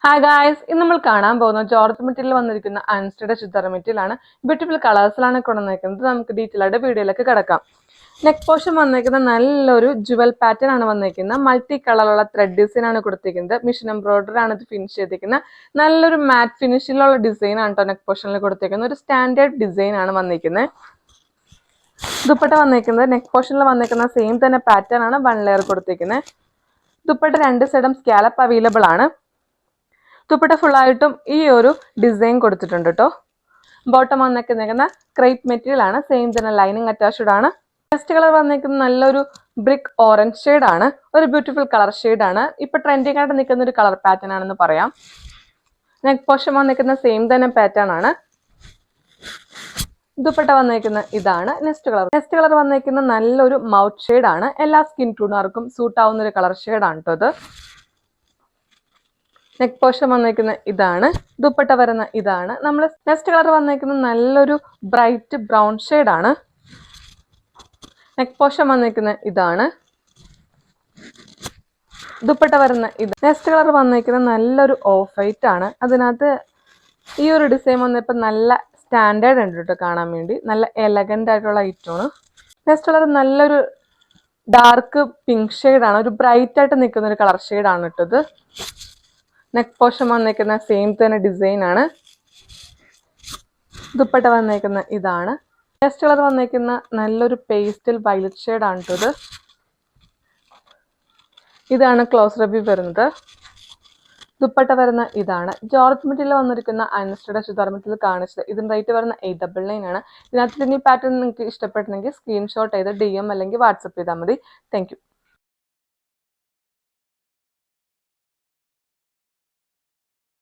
Hi guys, ഇന്ന് നമ്മൾ കാണാൻ പോകുന്ന ജോർജ് മെറ്റീരിയൽ വന്നിരിക്കുന്ന അൻസ്റ്റഡ് ചുരിദാർ മെറ്റീരിയലാണ്. ബ്യൂട്ടിഫുൾ കളേഴ്സിലാണ് കൊണ്ടുവന്നിരിക്കുന്നത്. നമുക്ക് ഡീറ്റെയിൽ ആയിട്ട് വീഡിയോയിലേക്ക് കിടക്കാം. നെക്ക് പോർഷൻ വന്നിരിക്കുന്ന നല്ലൊരു ജുവൽ പാറ്റേൺ ആണ് വന്നിരിക്കുന്നത്. മൾട്ടി കളറുള്ള ത്രെഡ് ഡിസൈൻ ആണ് കൊടുത്തിരിക്കുന്നത്. മിഷൻ എംബ്രോയിഡറി ആണ് ഇത് ഫിനിഷ് ചെയ്തിരിക്കുന്നത്. നല്ലൊരു മാറ്റ് ഫിനിഷിലുള്ള ഡിസൈൻ ആണ് കേട്ടോ നെക്ക് പോർഷനിൽ കൊടുത്തിരിക്കുന്നത്. ഒരു സ്റ്റാൻഡേർഡ് ഡിസൈൻ ആണ് വന്നിരിക്കുന്നത്. ദുപ്പട്ട വന്നിരിക്കുന്നത് നെക്ക് പോർഷനിൽ വന്നിരിക്കുന്ന സെയിം തന്നെ പാറ്റേൺ ആണ് 1 ലെയർ കൊടുത്തിരിക്കുന്നത്. ദുപ്പട്ട രണ്ട് സൈഡും സ്കാലപ്പ് അവൈലബിൾ ആണ്. ദുപ്പട്ട ഫുള്ളായിട്ടും ഈ ഒരു ഡിസൈൻ കൊടുത്തിട്ടുണ്ട് കേട്ടോ. ബോട്ടം വന്നിരിക്കുന്ന ക്രേപ്പ് മെറ്റീരിയൽ ആണ്. സെയിം തന്നെ ലൈനിങ് അറ്റാച്ച്ഡ് ആണ്. നെക്സ്റ്റ് കളർ വന്നിരിക്കുന്നത് നല്ലൊരു ബ്രിക്ക് ഓറഞ്ച് ഷെയ്ഡ് ആണ്. ഒരു ബ്യൂട്ടിഫുൾ കളർ ഷെയ്ഡ് ആണ്. ഇപ്പൊ ട്രെൻഡിങ് ആയിട്ട് നിൽക്കുന്ന ഒരു കളർ പാറ്റേൺ ആണെന്ന് പറയാം. നെക്ക് പോർഷൻ വന്നിരിക്കുന്ന സെയിം തന്നെ പാറ്റേൺ ആണ്. ദുപ്പട്ട വന്നിരിക്കുന്ന ഇതാണ്. നെക്സ്റ്റ് കളർ വന്നിരിക്കുന്ന നല്ലൊരു മൗത്ത് ഷെയ്ഡ് ആണ്. എല്ലാ സ്കിൻ ടൂണർക്കും സൂട്ട് ആവുന്ന ഒരു കളർ ഷെയ്ഡ് ആണ് കേട്ടോ ഇത്. നെക്ക് പോർഷൻ വന്നിരിക്കുന്ന ഇതാണ്. ദുപ്പട്ട വരുന്ന ഇതാണ്. നമ്മൾ നെക്സ്റ്റ് കളർ വന്നിരിക്കുന്ന നല്ലൊരു ബ്രൈറ്റ് ബ്രൗൺ ഷെയ്ഡ് ആണ്. നെക്ക് പോർഷൻ വന്നിരിക്കുന്ന ഇതാണ്. ദുപ്പട്ട വരുന്ന ഇത്. നെക്സ്റ്റ് കളർ വന്നിരിക്കുന്ന നല്ലൊരു ഓഫ് വൈറ്റ് ആണ്. അതിനകത്ത് ഈ ഒരു ഡിസൈൻ വന്നപ്പോൾ നല്ല സ്റ്റാൻഡേർഡ് ഉണ്ട് കേട്ടോ കാണാൻ വേണ്ടി. നല്ല എലഗന്റ് ആയിട്ടുള്ള ഐറ്റമാണ്. നെക്സ്റ്റ് കളർ നല്ലൊരു ഡാർക്ക് പിങ്ക് ഷെയ്ഡ് ആണ്. ഒരു ബ്രൈറ്റ് ആയിട്ട് നിൽക്കുന്ന ഒരു കളർ ഷെയ്ഡ് ആണ് ഇട്ടത്. നെക്ക് പോർഷൻ വന്നിരിക്കുന്ന സെയിം തന്നെ ഡിസൈൻ ആണ്. ദുപ്പട്ട വന്നിരിക്കുന്ന ഇതാണ്. നെക്സ്റ്റ് കളർ വന്നിരിക്കുന്ന നല്ലൊരു പേസ്റ്റൽ വയലറ്റ് ഷെയ്ഡ് ആണ് ഇത്. ഇതാണ് ക്ലോസ് റിവ്യൂ വരുന്നത്. ദുപ്പട്ട വരുന്ന ഇതാണ്. ജോർജ് മെറ്റീരിയൽ വന്നിരിക്കുന്ന അൻസ്റ്റഡ് ചുരിദാർ മെറ്റീരിയൽ കാണിച്ചത്. ഇതിന് റേറ്റ് വരുന്ന 899 ആണ്. ഇതിനകത്ത് പാറ്റേൺ നിങ്ങൾക്ക് ഇഷ്ടപ്പെട്ടെങ്കിൽ സ്ക്രീൻഷോട്ട് ചെയ്ത് DM അല്ലെങ്കിൽ വാട്സപ്പ് ചെയ്താൽ മതി. Thank you.